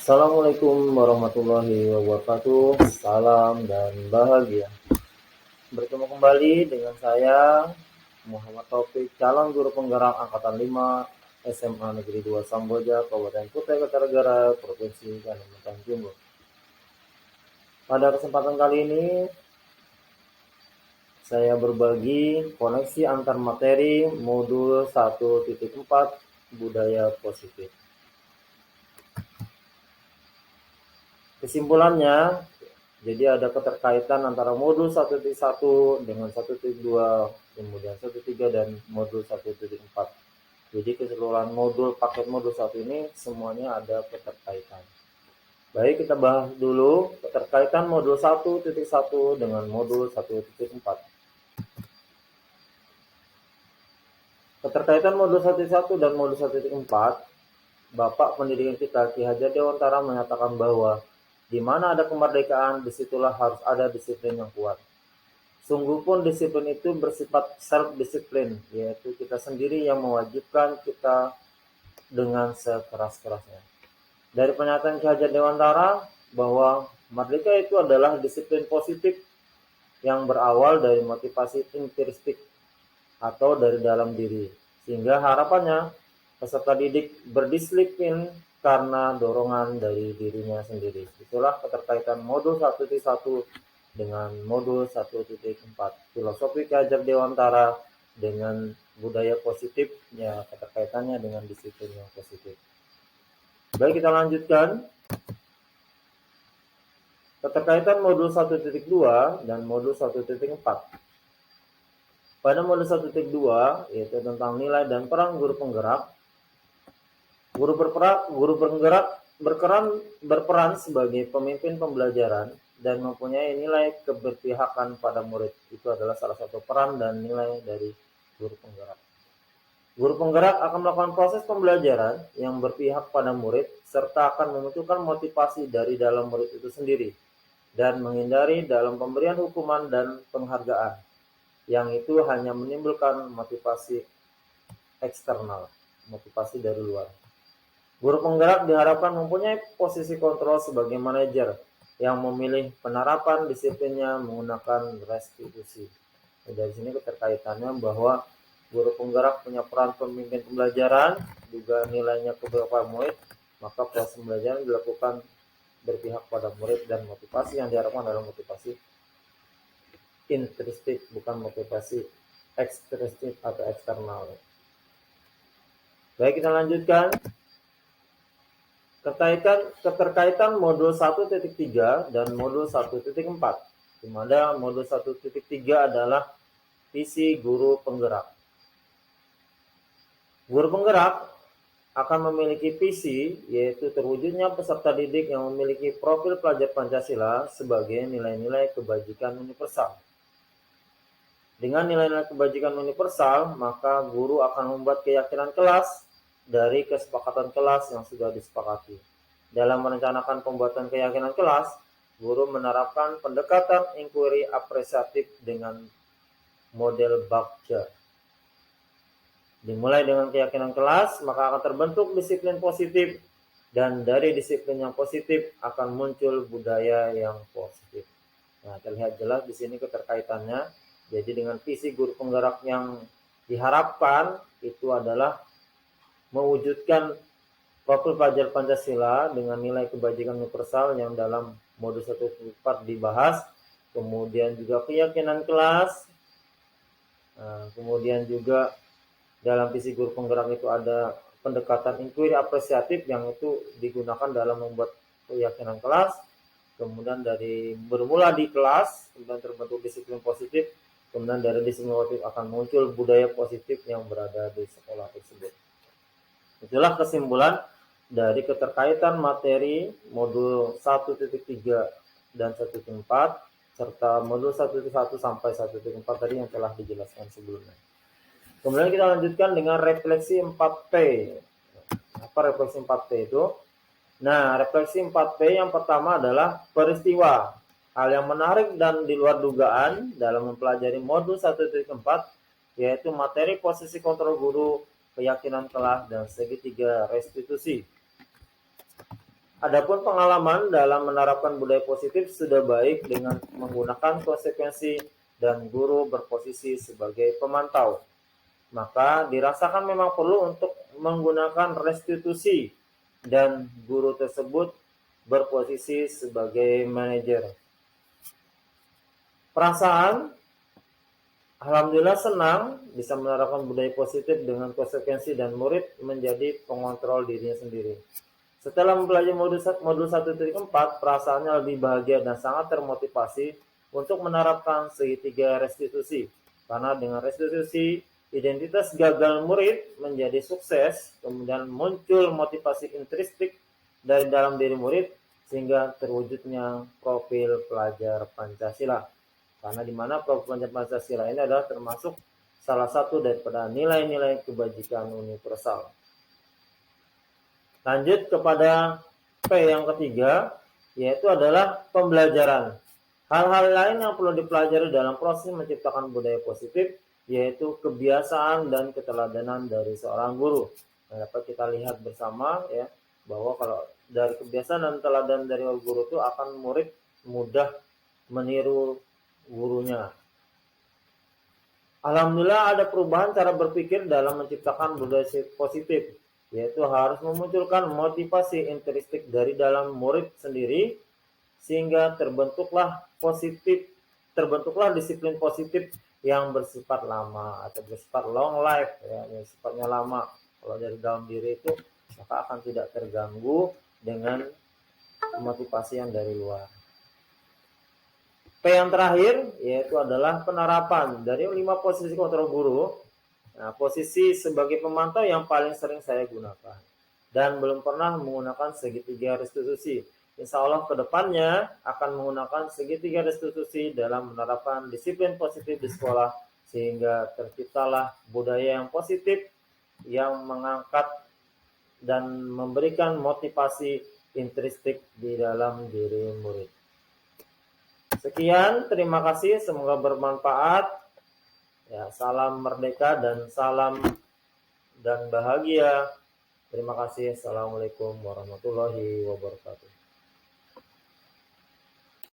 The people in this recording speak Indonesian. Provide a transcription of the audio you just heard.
Assalamualaikum warahmatullahi wabarakatuh. Salam dan bahagia. Bertemu kembali dengan saya Muhammad Taufik, calon guru penggerak angkatan 5 SMA Negeri 2 Samboja, Kabupaten Kutai Kartanegara, Provinsi Kalimantan Timur. Pada kesempatan kali ini saya berbagi koneksi antar materi modul 1.4 budaya positif. Kesimpulannya, jadi ada keterkaitan antara modul 1.1 dengan 1.2, kemudian 1.3 dan modul 1.4. Jadi keseluruhan modul paket modul 1 ini semuanya ada keterkaitan. Baik, kita bahas dulu keterkaitan modul 1.1 dengan modul 1.4. Keterkaitan modul 1.1 dan modul 1.4, Bapak Pendidikan kita Ki Hajar Dewantara menyatakan bahwa di mana ada kemerdekaan, disitulah harus ada disiplin yang kuat. Sungguh pun disiplin itu bersifat self-disiplin, yaitu kita sendiri yang mewajibkan kita dengan sekeras-kerasnya. Dari pernyataan Ki Hajar Dewantara bahwa merdeka itu adalah disiplin positif yang berawal dari motivasi intrinsik atau dari dalam diri, sehingga harapannya peserta didik berdisiplin karena dorongan dari dirinya sendiri. Itulah keterkaitan modul 1.1 dengan modul 1.4. Filosofi Ki Hajar Dewantara dengan budaya positif, ya keterkaitannya dengan disiplin yang positif. Baik, kita lanjutkan. Keterkaitan modul 1.2 dan modul 1.4. Pada modul 1.2, yaitu tentang nilai dan peran guru penggerak, guru penggerak berperan sebagai pemimpin pembelajaran dan mempunyai nilai keberpihakan pada murid. Itu adalah salah satu peran dan nilai dari guru penggerak. Guru penggerak akan melakukan proses pembelajaran yang berpihak pada murid serta akan memunculkan motivasi dari dalam murid itu sendiri dan menghindari dalam pemberian hukuman dan penghargaan yang itu hanya menimbulkan motivasi eksternal, motivasi dari luar. Guru penggerak diharapkan mempunyai posisi kontrol sebagai manajer yang memilih penerapan disiplinnya menggunakan restitusi. Dari sini keterkaitannya bahwa guru penggerak punya peran pemimpin pembelajaran, juga nilainya ke beberapa murid, maka proses pembelajaran dilakukan berpihak pada murid dan motivasi yang diharapkan adalah motivasi intrinsik, bukan motivasi ekstrinsik atau eksternal. Baik, kita lanjutkan. Keterkaitan modul 1.3 dan modul 1.4, di mana modul 1.3 adalah visi guru penggerak. Guru penggerak akan memiliki visi, yaitu terwujudnya peserta didik yang memiliki profil pelajar Pancasila sebagai nilai-nilai kebajikan universal. Dengan nilai-nilai kebajikan universal, maka guru akan membuat keyakinan kelas dari kesepakatan kelas yang sudah disepakati. Dalam merencanakan pembuatan keyakinan kelas, guru menerapkan pendekatan inquiry apresiatif dengan model Bagja. Dimulai dengan keyakinan kelas, maka akan terbentuk disiplin positif, dan dari disiplin yang positif akan muncul budaya yang positif. Nah, terlihat jelas di sini keterkaitannya. Jadi dengan visi guru penggerak yang diharapkan itu adalah mewujudkan profil pelajar Pancasila dengan nilai kebajikan universal yang dalam modul 1.4 dibahas, kemudian juga keyakinan kelas, kemudian juga dalam visi guru penggerak itu ada pendekatan inquiry apresiatif yang itu digunakan dalam membuat keyakinan kelas, kemudian dari bermula di kelas, kemudian terbentuk disiplin positif, kemudian dari disiplin positif akan muncul budaya positif yang berada di sekolah tersebut. Itulah kesimpulan dari keterkaitan materi modul 1.3 dan 1.4 serta modul 1.1 sampai 1.4 tadi yang telah dijelaskan sebelumnya. Kemudian kita lanjutkan dengan refleksi 4P. Apa refleksi 4P itu? Nah, refleksi 4P yang pertama adalah peristiwa. Hal yang menarik dan di luar dugaan dalam mempelajari modul 1.4 yaitu materi posisi kontrol guru, keyakinan kelas, dan segitiga restitusi. Adapun pengalaman dalam menerapkan budaya positif sudah baik dengan menggunakan konsekuensi dan guru berposisi sebagai pemantau. Maka dirasakan memang perlu untuk menggunakan restitusi dan guru tersebut berposisi sebagai manajer. Perasaan, alhamdulillah senang bisa menerapkan budaya positif dengan konsekuensi dan murid menjadi pengontrol dirinya sendiri. Setelah mempelajari modul 1.4, perasaannya lebih bahagia dan sangat termotivasi untuk menerapkan segitiga restitusi. Karena dengan restitusi, identitas gagal murid menjadi sukses, kemudian muncul motivasi intrinsik dari dalam diri murid, sehingga terwujudnya profil pelajar Pancasila. Karena di mana profil pelajar Pancasila ini adalah termasuk salah satu daripada nilai-nilai kebajikan universal. Lanjut kepada P yang ketiga, yaitu adalah pembelajaran. Hal-hal lain yang perlu dipelajari dalam proses menciptakan budaya positif, yaitu kebiasaan dan keteladanan dari seorang guru. Nah, dapat kita lihat bersama ya, bahwa kalau dari kebiasaan dan teladan dari guru itu akan murid mudah meniru gurunya. Alhamdulillah ada perubahan cara berpikir dalam menciptakan budaya positif, yaitu harus memunculkan motivasi intrinsik dari dalam murid sendiri, sehingga terbentuklah disiplin positif yang bersifat lama atau bersifat long life, ya, yang sifatnya lama. Kalau dari dalam diri itu, maka akan tidak terganggu dengan motivasi yang dari luar. P yang terakhir yaitu adalah penerapan dari 5 posisi kontrol guru. Nah, posisi sebagai pemantau yang paling sering saya gunakan dan belum pernah menggunakan segitiga restitusi. Insya Allah kedepannya akan menggunakan segitiga restitusi dalam menerapkan disiplin positif di sekolah, sehingga terciptalah budaya yang positif yang mengangkat dan memberikan motivasi intrinsik di dalam diri murid. Sekian, terima kasih, semoga bermanfaat. Ya, salam merdeka dan salam dan bahagia. Terima kasih. Assalamualaikum warahmatullahi wabarakatuh.